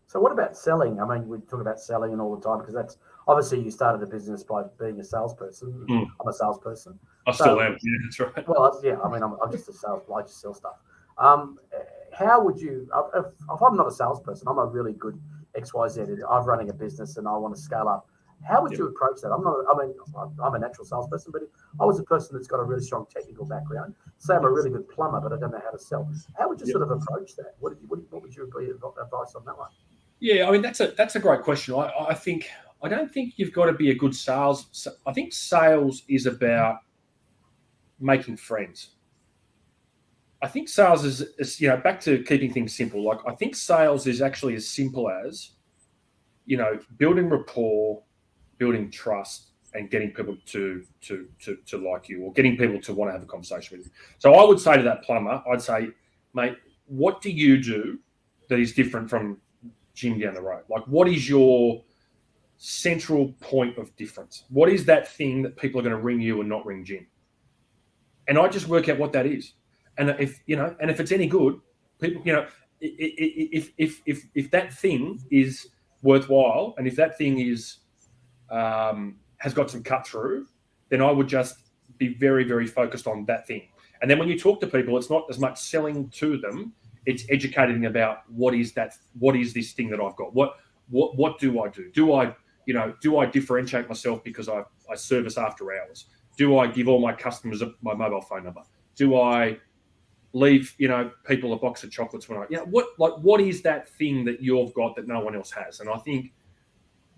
So what about selling? I mean, we talk about selling and all the time, because that's obviously you started a business by being a salesperson. I'm a salesperson. I still am. Yeah, that's right. Well, yeah. I mean, I'm just a salesperson. I just sell stuff. How would you? If I'm not a salesperson, I'm a really good XYZ. I'm running a business and I want to scale up. How would you approach that? I'm a natural salesperson, but if I was a person that's got a really strong technical background, say I'm a really good plumber, but I don't know how to sell. How would you sort of approach that? What would your advice on that one? Yeah, I mean, that's a great question. I don't think you've got to be a good sales. I think sales is about making friends. I think sales is back to keeping things simple. Like, I think sales is actually as simple as, building rapport, building trust, and getting people to like you, or getting people to want to have a conversation with you. So I would say to that plumber, I'd say, mate, what do you do that is different from Jim down the road? Like, what is your central point of difference? What is that thing that people are going to ring you and not ring Jim? And I just work out what that is. And if it's any good, people, if that thing is worthwhile, and if that thing is has got some cut through, then I would just be very, very focused on that thing. And then when you talk to people, it's not as much selling to them, It's educating about what is this thing that I've got? What do I do? Do I differentiate myself because I service after hours? Do I give all my customers my mobile phone number? Do I leave people a box of chocolates when what is that thing that you've got that no one else has? And I think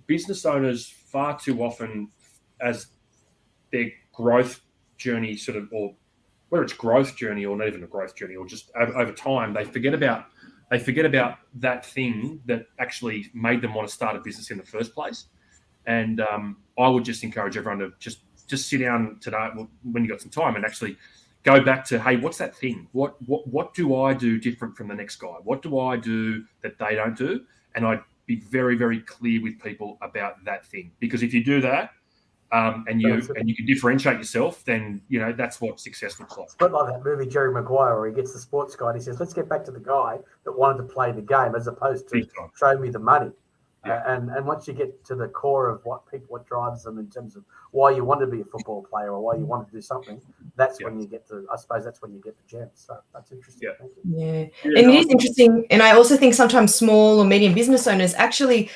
business owners far too often, as their growth journey or whether it's growth journey or not even a growth journey or just over time, they forget about that thing that actually made them want to start a business in the first place. And I would just encourage everyone to just sit down today when you got some time and actually go back to, hey, what's that thing? What do I do different from the next guy? What do I do that they don't do? And I'd be very, very clear with people about that thing, because if you do that, and you can differentiate yourself, then that's what success looks like. It's a bit like that movie Jerry Maguire, where he gets the sports guy and he says, "Let's get back to the guy that wanted to play the game, as opposed to show me the money." Yeah. And once you get to the core of what drives them in terms of why you want to be a football player or why you want to do something, that's when you get to, I suppose that's when you get the gems. So that's interesting. Yeah. Thank you. Yeah. And it is interesting. And I also think sometimes small or medium business owners actually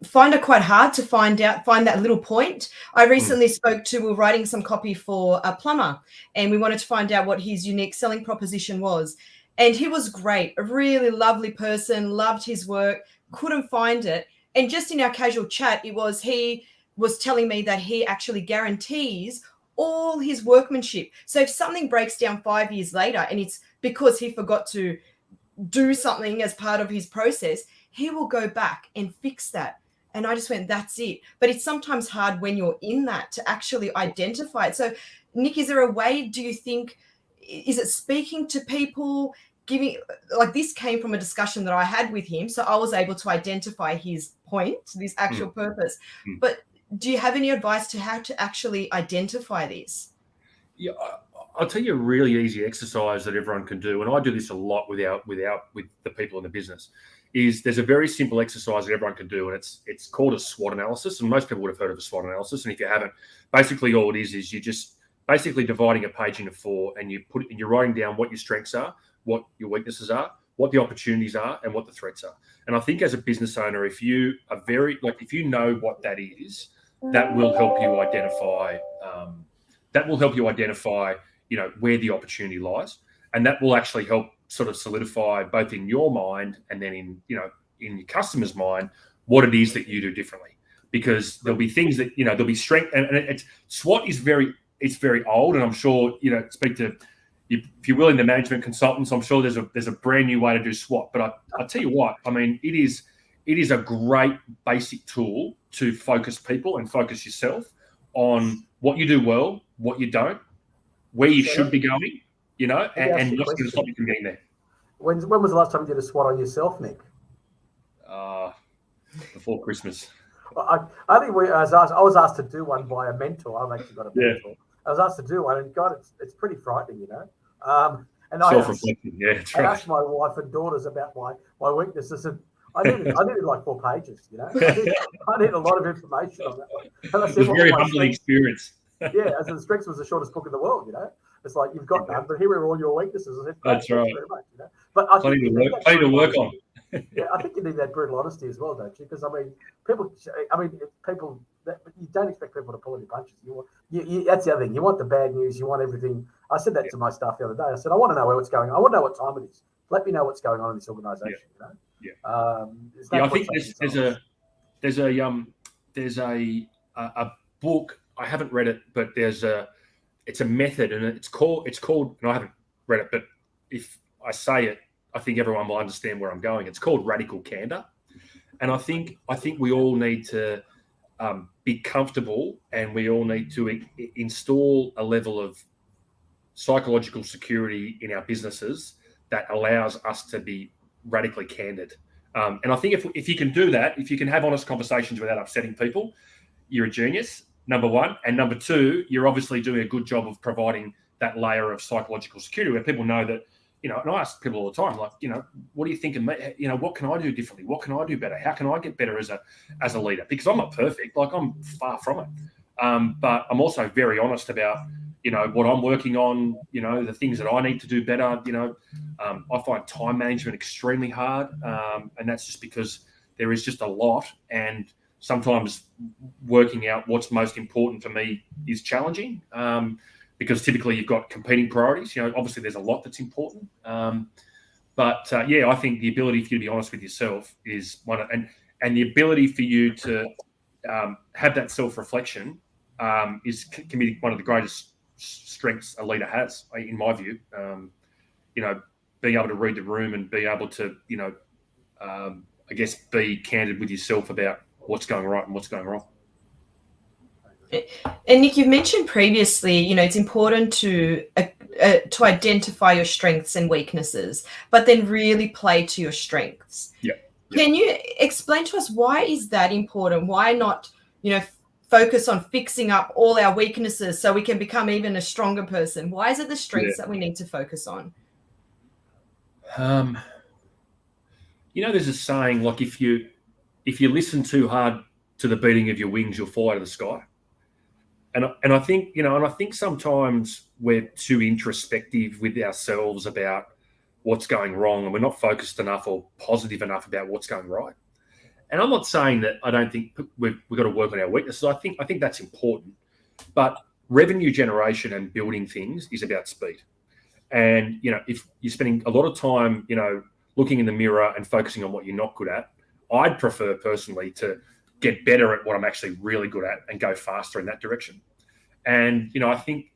find it quite hard to find that little point. I recently we were writing some copy for a plumber, and we wanted to find out what his unique selling proposition was. And he was great, a really lovely person, loved his work, couldn't find it. And just in our casual chat, he was telling me that he actually guarantees all his workmanship. So if something breaks down 5 years later and it's because he forgot to do something as part of his process, he will go back and fix that. And I just went, that's it. But it's sometimes hard when you're in that to actually identify it. So, Nick, is there a way, do you think, is it speaking to people, this came from a discussion that I had with him. So I was able to identify his point, this actual purpose. But do you have any advice to how to actually identify this? Yeah, I'll tell you a really easy exercise that everyone can do. And I do this a lot with the people in the business. There's a very simple exercise that everyone can do, and it's called a SWOT analysis. And most people would have heard of a SWOT analysis. And if you haven't, basically all it is you're just basically dividing a page into 4, and you're writing down what your strengths are, what your weaknesses are, what the opportunities are, and what the threats are. And I think as a business owner, if you are if you know what that is, that will help you identify. Where the opportunity lies, and that will actually help sort of solidify both in your mind and then in your customer's mind what it is that you do differently. Because there'll be things that there'll be strength, and SWOT is very old, and I'm sure speak to, if you're willing, the management consultants. I'm sure there's a brand new way to do SWOT. But I tell you what, I mean, it is a great basic tool to focus people and focus yourself on what you do well, what you don't, where you should be going, and what's going to stop you from getting there. When was the last time you did a SWOT on yourself, Nick? Before Christmas. Well, I think I was asked to do one by a mentor. I've actually got a mentor. I was asked to do one, and God, it's pretty frightening, And self-reflecting, that's right. I asked my wife and daughters about my weaknesses, and I needed like 4 pages, I need a lot of information on that one. And I said, it was a very humbling experience. Yeah, as the Strengths was the shortest book in the world, It's like, you've got none, but here are all your weaknesses. I said, that's right. Very much, But I think plenty to work on. Yeah, I think you need that brutal honesty as well, don't you? Because people, you don't expect people to pull any punches. That's the other thing. You want the bad news. You want everything. I said that to my staff the other day. I said, I want to know what's going on. I want to know what time it is. Let me know what's going on in this organisation. I think there's a book. I haven't read it, but it's a method, and it's called. And I haven't read it, but if I say it, I think everyone will understand where I'm going. It's called Radical Candor, and I think we all need to be comfortable, and we all need to install a level of psychological security in our businesses that allows us to be radically candid. And I think if you can do that, if you can have honest conversations without upsetting people, you're a genius, number one. And number two, you're obviously doing a good job of providing that layer of psychological security where people know that, and I ask people all the time, like, what do you think of me? What can I do differently? What can I do better? How can I get better as a leader? Because I'm not perfect. Like, I'm far from it. But I'm also very honest about, what I'm working on, the things that I need to do better. I find time management extremely hard, and that's just because there is just a lot, and sometimes working out what's most important for me is challenging, because typically you've got competing priorities. Obviously there's a lot that's important, but I think the ability for you to be honest with yourself is one, and the ability for you to have that self-reflection can be one of the greatest strengths a leader has, in my view. Being able to read the room and be able to, I guess, be candid with yourself about what's going right and what's going wrong. And Nick, you've mentioned previously, it's important to identify your strengths and weaknesses, but then really play to your strengths. Yeah. Can you explain to us why is that important? Why not, focus on fixing up all our weaknesses so we can become even a stronger person? Why is it the strengths that we need to focus on? There's a saying, like, if you listen too hard to the beating of your wings, you'll fly to the sky. And I think, I think sometimes we're too introspective with ourselves about what's going wrong, and we're not focused enough or positive enough about what's going right. And I'm not saying that I don't think we've got to work on our weaknesses. I think that's important. But revenue generation and building things is about speed. And, if you're spending a lot of time, looking in the mirror and focusing on what you're not good at, I'd prefer personally to get better at what I'm actually really good at and go faster in that direction. And, I think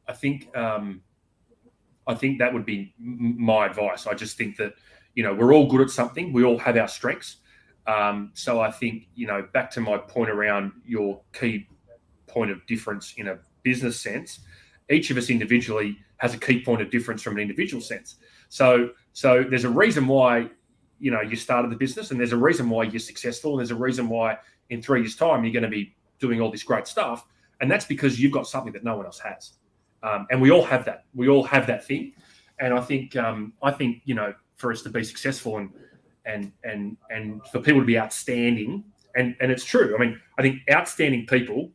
that would be my advice. I just think that, we're all good at something. We all have our strengths. So I think, back to my point around your key point of difference in a business sense, each of us individually has a key point of difference from an individual sense. So there's a reason why, you started the business, and there's a reason why you're successful, and there's a reason why in 3 years' time you're going to be doing all this great stuff. And that's because you've got something that no one else has. And we all have that. We all have that thing. And I think for us to be successful and for people to be outstanding, and it's true. I mean, I think outstanding people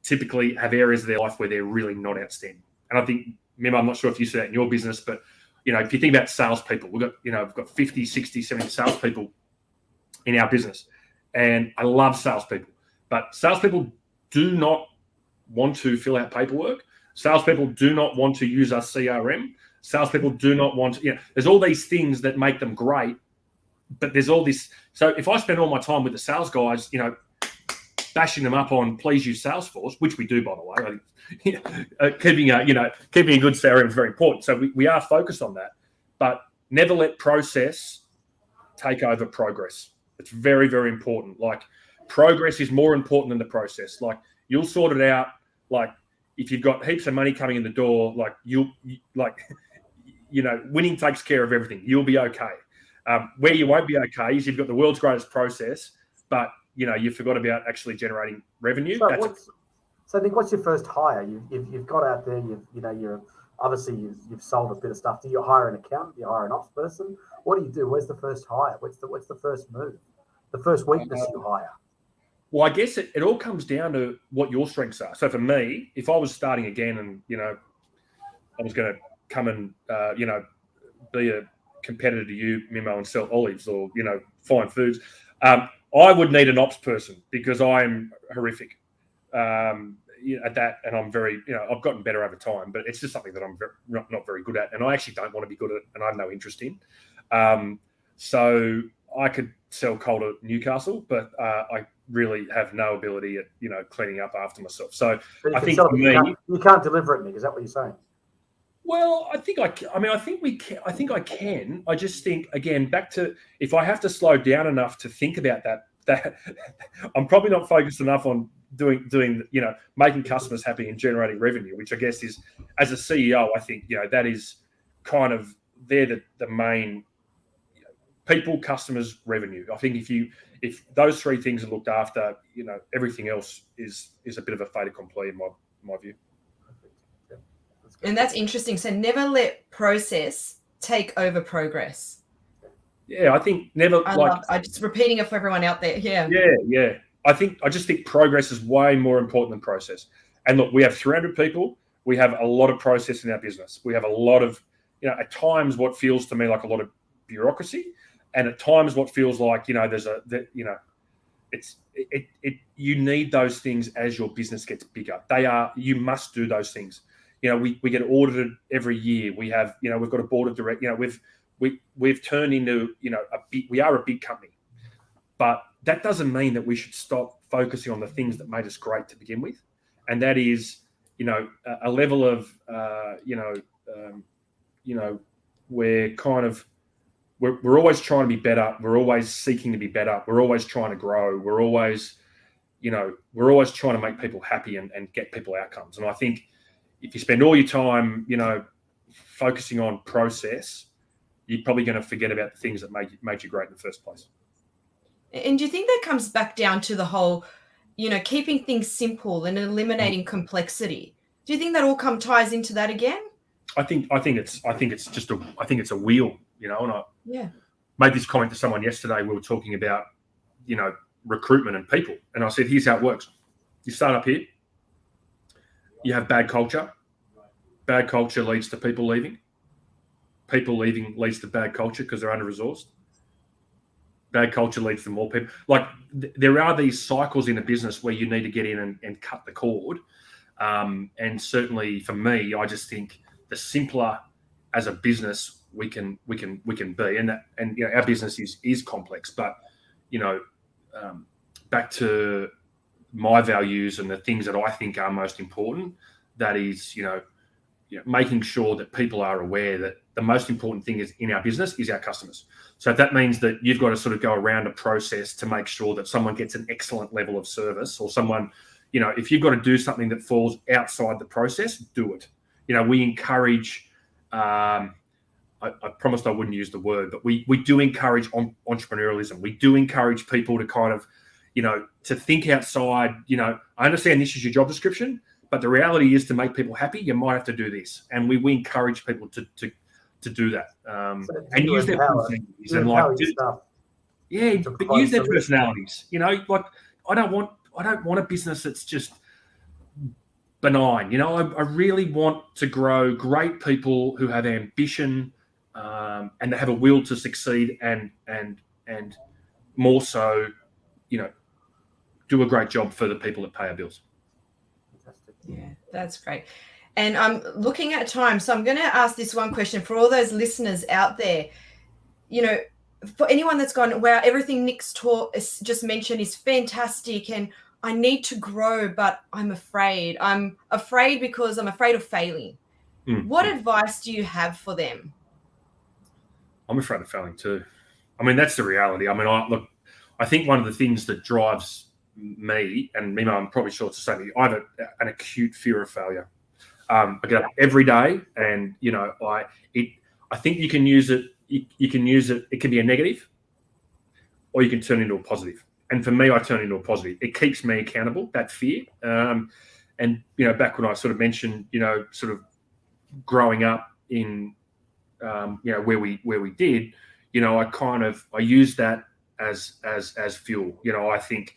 typically have areas of their life where they're really not outstanding. And I think, Mim, I'm not sure if you see that in your business, but if you think about salespeople, we've got 50, 60, 70 salespeople in our business. And I love salespeople, but salespeople do not want to fill out paperwork. Salespeople do not want to use our CRM. Salespeople do not want to, there's all these things that make them great, but there's all this. So if I spend all my time with the sales guys, bashing them up on please use Salesforce, which we do, by the way, keeping a good CRM is very important. So we are focused on that, but never let process take over progress. It's very, very important. Like, progress is more important than the process. Like, you'll sort it out. Like, if you've got heaps of money coming in the door, winning takes care of everything. You'll be okay. Where you won't be okay is you've got the world's greatest process, but you forgot about actually generating revenue. So Nick, what's your first hire? You've got out there. You're obviously you've sold a bit of stuff. Do you hire an accountant? Do you hire an ops person? What do you do? Where's the first hire? What's the first move? The first weakness you hire? Well, I guess it all comes down to what your strengths are. So for me, if I was starting again and I was going to come and be a competitor to you, Mimo, and sell olives or fine foods, I would need an ops person because I'm horrific at that, and I'm very I've gotten better over time, but it's just something that I'm not very good at, and I actually don't want to be good at it, and I have no interest in. So I could sell coal to Newcastle, but I really have no ability at cleaning up after myself. So I think for me, you can't deliver it, Nick. Is that what you're saying? Well, I think I can. I just think, again, back to, if I have to slow down enough to think about that I'm probably not focused enough on doing making customers happy and generating revenue, which I guess is, as a CEO, I think that is kind of, they're the main people, customers, revenue. I think if those three things are looked after, everything else is a bit of a fait accompli in my view. And that's interesting. So never let process take over progress. Yeah, I think never. I'm just repeating it for everyone out there. Yeah. Yeah. I just think progress is way more important than process. And look, we have 300 people. We have a lot of process in our business. We have a lot of at times what feels to me like a lot of bureaucracy, and at times what feels like, you need those things as your business gets bigger. You must do those things. We get audited every year. We have, we've got a board of directors. We've turned into, we are a big company, but that doesn't mean that we should stop focusing on the things that made us great to begin with. And that is, a level of, we're always trying to be better. We're always seeking to be better. We're always trying to grow. We're always trying to make people happy and get people outcomes. And I think if you spend all your time, focusing on process, you're probably going to forget about the things that made you great in the first place. And do you think that comes back down to the whole, keeping things simple and eliminating complexity? Do you think that all ties into that again? I think it's a wheel, and I made this comment to someone yesterday. We were talking about, recruitment and people. And I said, here's how it works. You start up here. You have bad culture. Bad culture leads to people leaving. People leaving leads to bad culture because they're under-resourced. Bad culture leads to more people. Like, there are these cycles in a business where you need to get in and cut the cord. And certainly for me, I just think the simpler as a business we can be, and our business is complex, but back to my values and the things that I think are most important, that is, making sure that people are aware that the most important thing is in our business is our customers. So if that means that you've got to sort of go around a process to make sure that someone gets an excellent level of service, or someone, if you've got to do something that falls outside the process, do it. We encourage, I promised I wouldn't use the word, but we do encourage entrepreneurialism. We do encourage people to kind of, to think outside. I understand this is your job description, but the reality is, to make people happy, you might have to do this. And we encourage people to do that. And use their personalities and but use their personalities. Like, I don't want a business that's just benign. I really want to grow great people who have ambition, and they have a will to succeed, and more so, do a great job for the people that pay our bills. Yeah, that's great. And I'm looking at time, so I'm going to ask this one question for all those listeners out there. For anyone that's gone, wow, everything Nick's just mentioned is fantastic, and I need to grow, but I'm afraid. I'm afraid because I'm afraid of failing. What advice do you have for them? I'm afraid of failing too. I mean, that's the reality. I mean, I think one of the things that drives me, and I'm probably sure it's the same, I have an acute fear of failure. I get up every day, and I think you can use it. You can use it. It can be a negative, or you can turn it into a positive. And for me, I turn it into a positive. It keeps me accountable. That fear, and back when I sort of mentioned, sort of growing up in, where we did, I used that as fuel. I think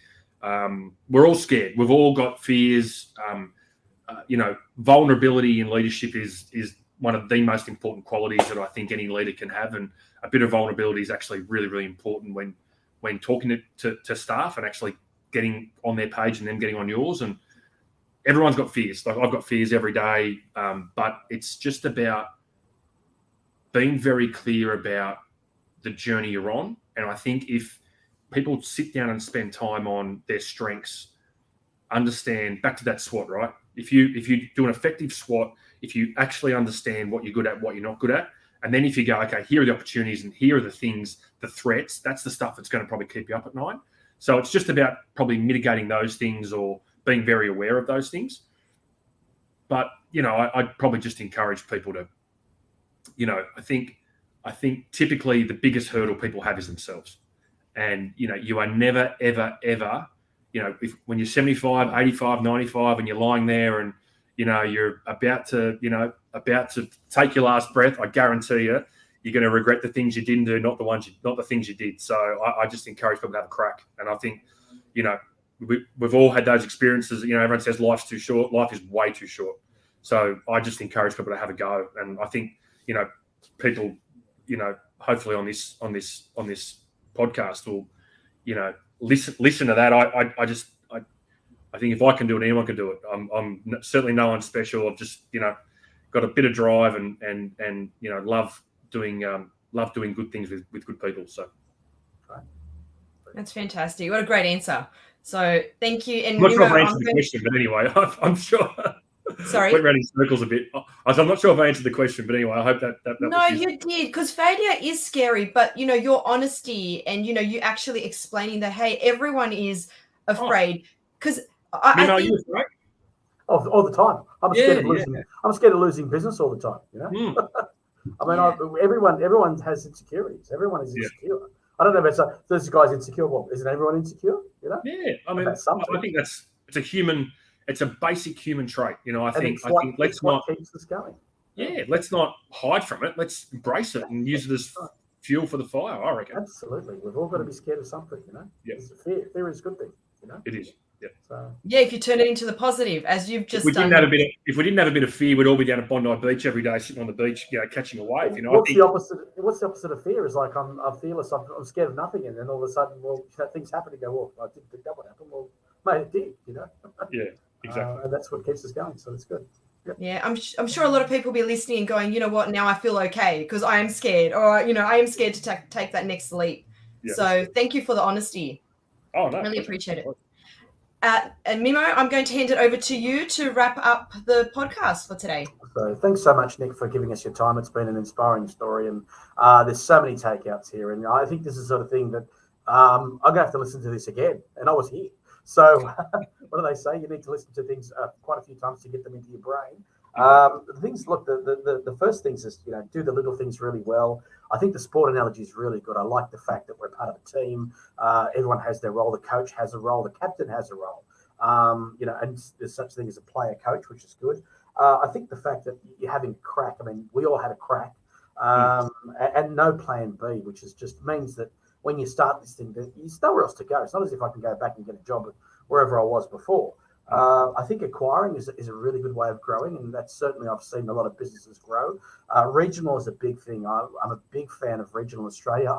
we're all scared. We've all got fears. Vulnerability in leadership is one of the most important qualities that I think any leader can have, and a bit of vulnerability is actually really, really important when talking to staff and actually getting on their page and them getting on yours. And everyone's got fears. Like, I've got fears every day, but it's just about being very clear about the journey you're on. And I think if people sit down and spend time on their strengths, understand, back to that SWOT, right? If you do an effective SWOT, if you actually understand what you're good at, what you're not good at, and then if you go, okay, here are the opportunities and here are the things, the threats, that's the stuff that's going to probably keep you up at night. So it's just about probably mitigating those things or being very aware of those things. But, I'd probably just encourage people to, I think typically the biggest hurdle people have is themselves. And, you are never, ever, ever, when you're 75, 85, 95 and you're lying there and, you're about to take your last breath, I guarantee you're going to regret the things you didn't do, not the things you did. So I just encourage people to have a crack. And I think, we've all had those experiences. Everyone says life's too short. Life is way too short. So I just encourage people to have a go. And I think, people, hopefully on this podcast will, listen to that. I think if I can do it, anyone can do it. I'm certainly no one special. I've just, got a bit of drive and love doing good things with good people. So that's fantastic. What a great answer. So thank you. And I'm not sure if I answered the question, but anyway, I'm sure. Sorry, went around in circles a bit. I'm not sure if I answered the question, but anyway, I hope that no, you did, because failure is scary. But your honesty and you actually explaining that, hey, everyone is afraid. Because I think you afraid? All the time. I'm scared of losing. I'm scared of losing business all the time. I mean, everyone has insecurities. Everyone is insecure. I don't know if this guy's insecure. Well, isn't everyone insecure? Yeah, I mean, I think it's a basic human trait. I think let's not keeps us going. Yeah, let's not hide from it. Let's embrace it and use it as fuel for the fire, I reckon. Absolutely. We've all got to be scared of something, Yeah. Fear is a good thing, It is. Yeah. So, if you turn it into the positive, as you've just if done. We didn't have a bit of fear, we'd all be down at Bondi Beach every day, sitting on the beach, catching a wave. What's the opposite of fear? Is like I'm fearless. I'm scared of nothing, and then all of a sudden, things happen. And go, I didn't think that would happen. Well, mate, it did. Yeah, exactly. And that's what keeps us going. So it's good. Yep. Yeah, I'm sure a lot of people will be listening and going, you know what? Now I feel okay because I am scared, or I am scared to take that next leap. Yeah. So thank you for the honesty. Oh no, really appreciate it. And Mimo, I'm going to hand it over to you to wrap up the podcast for today. So thanks so much, Nick, for giving us your time. It's been an inspiring story, and there's so many takeouts here. And I think this is the sort of thing that I'm going to have to listen to this again. And I was here. So what do they say? You need to listen to things quite a few times to get them into your brain. The things, look, the first things is, do the little things really well. I think the sport analogy is really good. I like the fact that we're part of a team. Everyone has their role. The coach has a role. The captain has a role. And there's such a thing as a player coach, which is good. I think the fact that you're having a crack, I mean, we all had a crack, and no plan B, which is just means that when you start this thing, there's nowhere else to go. It's not as if I can go back and get a job wherever I was before. I think acquiring is a really good way of growing, and that's certainly I've seen a lot of businesses grow. Regional is a big thing. I'm a big fan of regional Australia.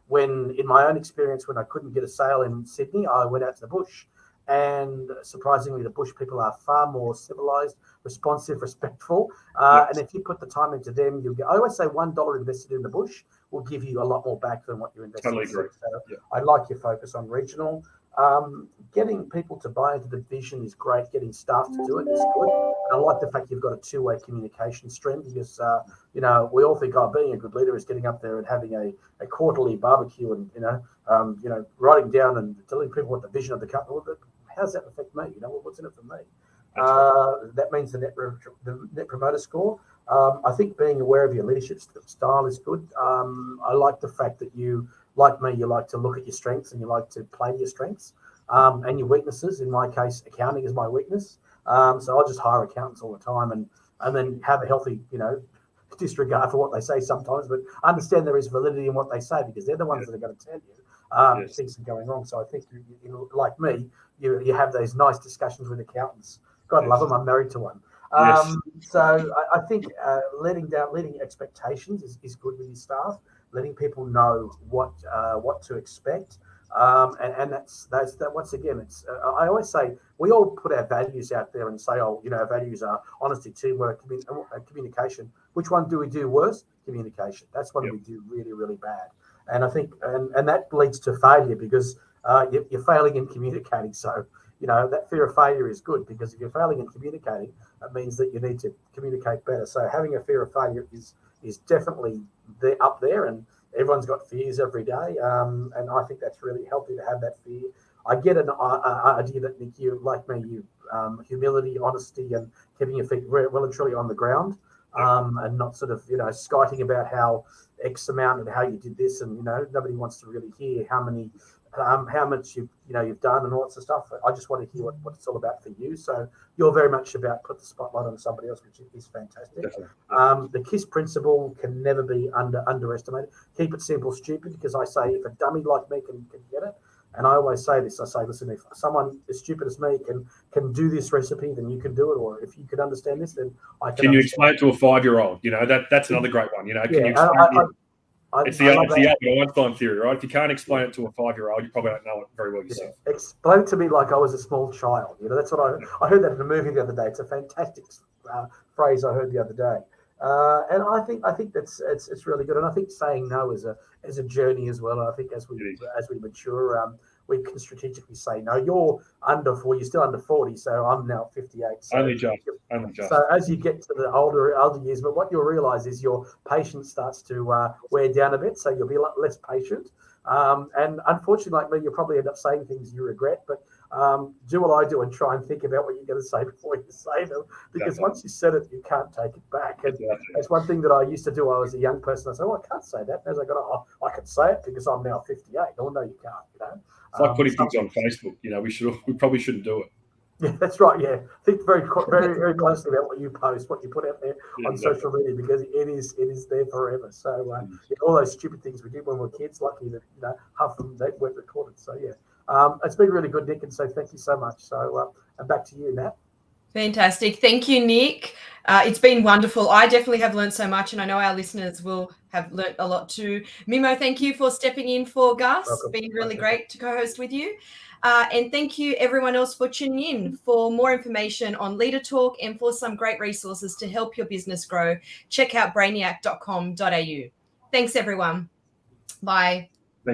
When in my own experience, when I couldn't get a sale in Sydney, I went out to the bush, and surprisingly, the bush people are far more civilized, responsive, respectful. And if you put the time into them, you'll get. I always say $1 invested in the bush will give you a lot more back than what you invested. Totally agree. So I like your focus on regional. Getting people to buy into the vision is great. Getting staff to do it is good. And I like the fact you've got a two-way communication stream because, we all think, being a good leader is getting up there and having a quarterly barbecue and, writing down and telling people what the vision of the company is. How does that affect me? What's in it for me? That means the net promoter score. I think being aware of your leadership style is good. I like the fact that you, like me, you like to look at your strengths and you like to play to your strengths and your weaknesses. In my case, accounting is my weakness. So I'll just hire accountants all the time and then have a healthy, disregard for what they say sometimes, but understand there is validity in what they say because they're the ones that are going to tell you things are going wrong. So I think, like me, you have those nice discussions with accountants. God love them. I'm married to one. So I think letting expectations is good with your staff. Letting people know what to expect, and that's once again. It's I always say we all put our values out there and say, our values are honesty, teamwork, communication. Which one do we do worse? Communication. That's what we do really, really bad. And I think and that leads to failure because you're failing in communicating. So that fear of failure is good because if you're failing in communicating, it means that you need to communicate better. So having a fear of failure is definitely up there, and everyone's got fears every day. And I think that's really healthy to have that fear. I get an idea that, Nick, you, like me, humility, honesty, and keeping your feet well and truly on the ground, and not sort of, skiting about how X amount and how you did this. And, nobody wants to really hear how much you've done and all that sort of stuff. I just want to hear what it's all about for you. So you're very much about put the spotlight on somebody else, which is fantastic. The KISS principle can never be underestimated. Keep it simple, stupid, because I say if a dummy like me can get it, And I always say this. I say, listen, if someone as stupid as me can do this recipe, then you can do it. Or if you can understand this, then I can. Can you explain it to a 5-year-old? You know, that's another great one. You know, can you explain it's the Albert Einstein theory, right? If you can't explain it to a 5-year-old, you probably don't know it very well yourself. Yeah. Explain to me like I was a small child. You know, that's what I heard that in a movie the other day. It's a fantastic phrase I heard the other day. And I think that's it's really good. And I think saying no is a journey as well. And I think as we mature, we can strategically say no. You're still under 40, so I'm now 58. So only just. So as you get to the older years, but what you'll realise is your patience starts to wear down a bit, so you'll be a lot less patient. And unfortunately, like me, you'll probably end up saying things you regret, but do what I do and try and think about what you're going to say before you say them, because once you said it, you can't take it back. And that's one thing that I used to do. I was a young person. I said, I can't say that. As I got, I can say it because I'm now 58. Oh, no, you can't. You know, it's like putting things on Facebook. You know, we probably shouldn't do it. Yeah, that's right. Yeah, think very closely about what you post, what you put out there on social media, because it is there forever. So all those stupid things we did when we were kids, lucky that half of them they weren't recorded. So it's been really good, Nick, and so thank you so much. So and back to you, Nat. Fantastic. Thank you, Nick. It's been wonderful. I definitely have learned so much, and I know our listeners will have learnt a lot too. Mimo, thank you for stepping in for Gus. It's been really great to co-host with you. And thank you everyone else for tuning in. For more information on Leader Talk and for some great resources to help your business grow, check out brainiac.com.au. Thanks, everyone. Bye.